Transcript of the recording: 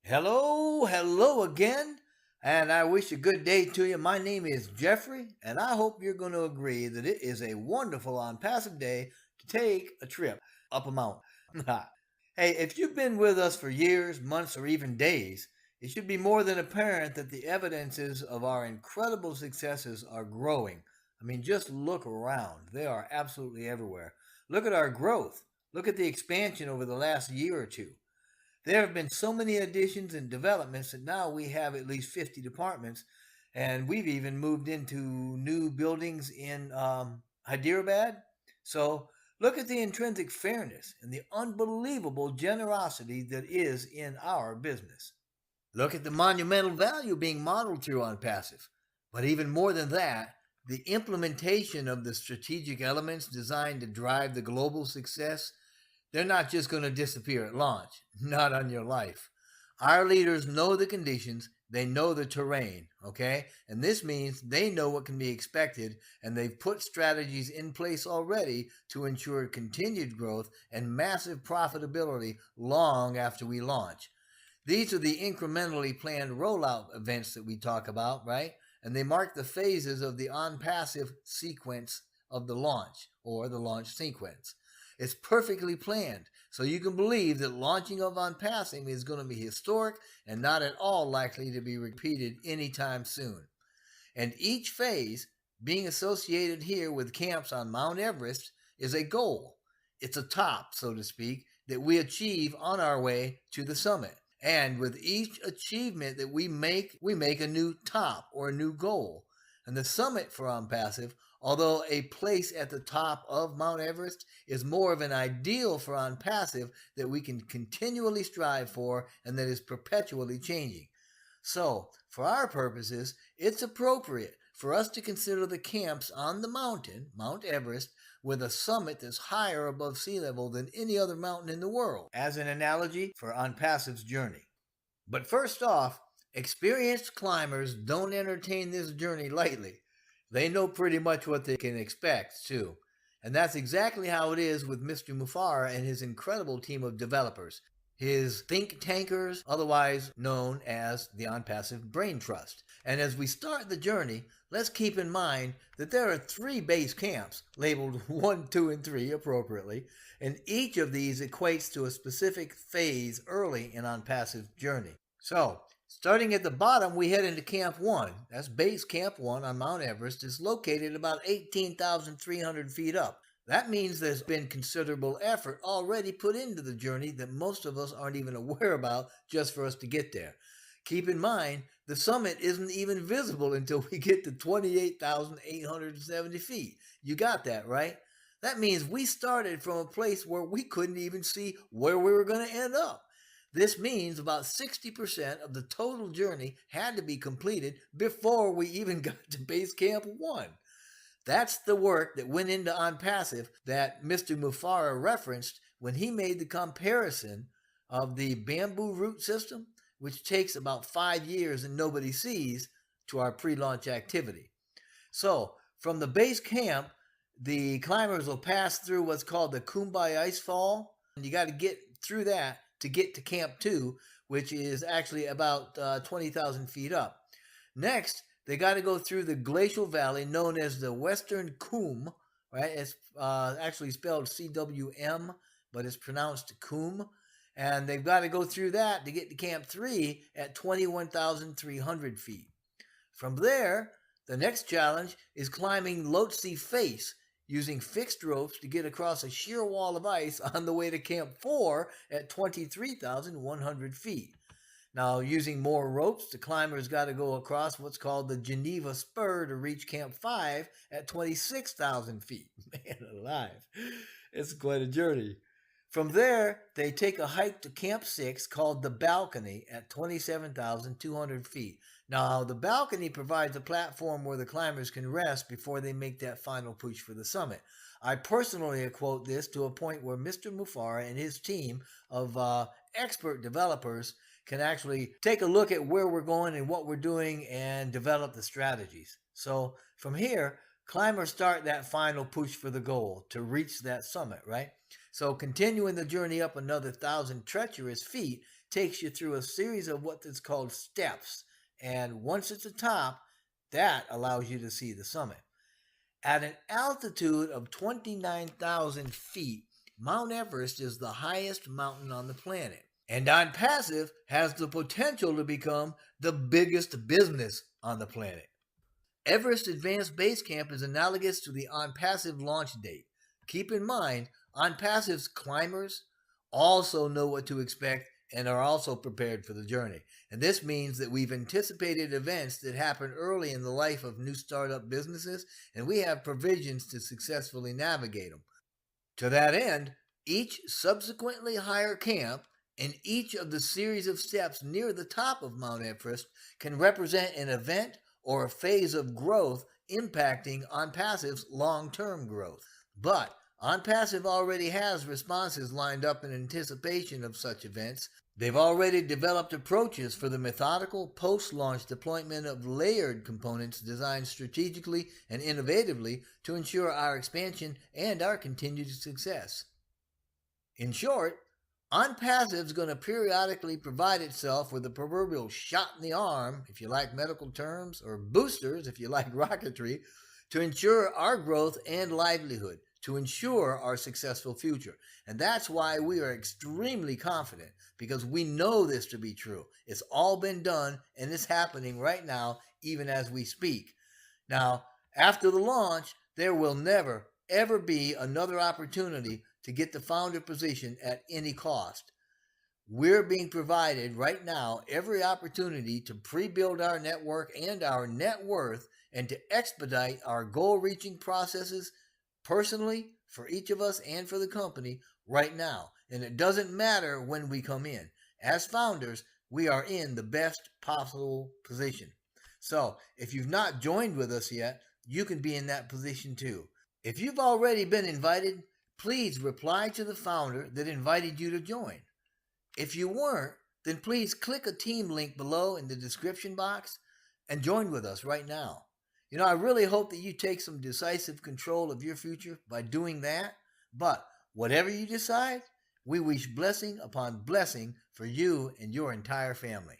Hello again, and I wish a good day to you. My name is Jeffrey, and I hope you're going to agree that it is a wonderful on-passive day to take a trip up a mountain. Hey, if you've been with us for years, months, or even days, it should be more than apparent that the evidences of our incredible successes are growing. I mean, just look around. They are absolutely everywhere. Look at our growth. Look at the expansion over the last year or two. There have been so many additions and developments that now we have at least 50 departments, and we've even moved into new buildings in Hyderabad. So look at the intrinsic fairness and the unbelievable generosity that is in our business. Look at the monumental value being modeled through Onpassive. But even more than that, the implementation of the strategic elements designed to drive the global success, they're not just going to disappear at launch, not on your life. Our leaders know the conditions, they know the terrain, okay? And this means they know what can be expected, and they've put strategies in place already to ensure continued growth and massive profitability long after we launch. These are the incrementally planned rollout events that we talk about, right? And they mark the phases of the on-passive sequence of the launch or the launch sequence. It's perfectly planned, so you can believe that launching of on-passive is going to be historic and not at all likely to be repeated anytime soon. And each phase, being associated here with camps on Mount Everest, is a goal. It's a top, so to speak, that we achieve on our way to the summit. And with each achievement that we make a new top or a new goal. And the summit for Onpassive, although a place at the top of Mount Everest, is more of an ideal for Onpassive that we can continually strive for and that is perpetually changing. So, for our purposes, it's appropriate for us to consider the camps on the mountain, Mount Everest, with a summit that's higher above sea level than any other mountain in the world, as an analogy for Onpassive's journey. But first off, experienced climbers don't entertain this journey lightly. They know pretty much what they can expect, too. And that's exactly how it is with Mr. Mufara and his incredible team of developers, his think tankers, otherwise known as the Onpassive Brain Trust. And as we start the journey, let's keep in mind that there are three base camps, labeled 1, 2, and 3 appropriately, and each of these equates to a specific phase early in Onpassive's journey. So, starting at the bottom, we head into Camp 1. That's Base Camp 1 on Mount Everest. It's located about 18,300 feet up. That means there's been considerable effort already put into the journey that most of us aren't even aware about just for us to get there. Keep in mind, the summit isn't even visible until we get to 28,870 feet. You got that, right? That means we started from a place where we couldn't even see where we were going to end up. This means about 60% of the total journey had to be completed before we even got to Base Camp 1. That's the work that went into Onpassive that Mr. Mufara referenced when he made the comparison of the bamboo root system, which takes about 5 years and nobody sees, to our pre-launch activity. So, from the base camp, the climbers will pass through what's called the Kumbai Ice Fall. And you got to get through that to get to Camp 2, which is actually about 20,000 feet up. Next, they got to go through the glacial valley known as the Western Coom, right? It's actually spelled CWM, but it's pronounced Coom. And they've got to go through that to get to Camp 3 at 21,300 feet. From there, the next challenge is climbing Lhotse Face using fixed ropes to get across a sheer wall of ice on the way to Camp 4 at 23,100 feet. Now, using more ropes, the climbers got to go across what's called the Geneva Spur to reach Camp 5 at 26,000 feet. Man alive, it's quite a journey. From there, they take a hike to Camp 6 called the Balcony at 27,200 feet. Now, the balcony provides a platform where the climbers can rest before they make that final push for the summit. I personally equate this to a point where Mr. Mufara and his team of expert developers can actually take a look at where we're going and what we're doing and develop the strategies. So from here, climbers start that final push for the goal to reach that summit, right? So continuing the journey up another 1,000 treacherous feet takes you through a series of what is called steps. And once at the top, that allows you to see the summit. At an altitude of 29,000 feet, Mount Everest is the highest mountain on the planet. And Onpassive has the potential to become the biggest business on the planet. Everest Advanced Base Camp is analogous to the Onpassive launch date. Keep in mind, Onpassive's climbers also know what to expect and are also prepared for the journey. And this means that we've anticipated events that happen early in the life of new startup businesses, and we have provisions to successfully navigate them. To that end, each subsequently higher camp and each of the series of steps near the top of Mount Everest can represent an event or a phase of growth impacting Onpassive's long-term growth. But Onpassive already has responses lined up in anticipation of such events. They've already developed approaches for the methodical post-launch deployment of layered components designed strategically and innovatively to ensure our expansion and our continued success. In short, Onpassive is going to periodically provide itself with a proverbial shot in the arm, if you like medical terms, or boosters, if you like rocketry, to ensure our growth and livelihood, to ensure our successful future. And that's why we are extremely confident, because we know this to be true. It's all been done, and it's happening right now, even as we speak. Now, after the launch, there will never, ever be another opportunity to get the founder position at any cost. We're being provided right now every opportunity to pre-build our network and our net worth and to expedite our goal-reaching processes personally for each of us and for the company right now. And it doesn't matter when we come in. As founders, we are in the best possible position. So if you've not joined with us yet, you can be in that position too. If you've already been invited, please reply to the founder that invited you to join. If you weren't, then please click a team link below in the description box and join with us right now. I really hope that you take some decisive control of your future by doing that. But whatever you decide, we wish blessing upon blessing for you and your entire family.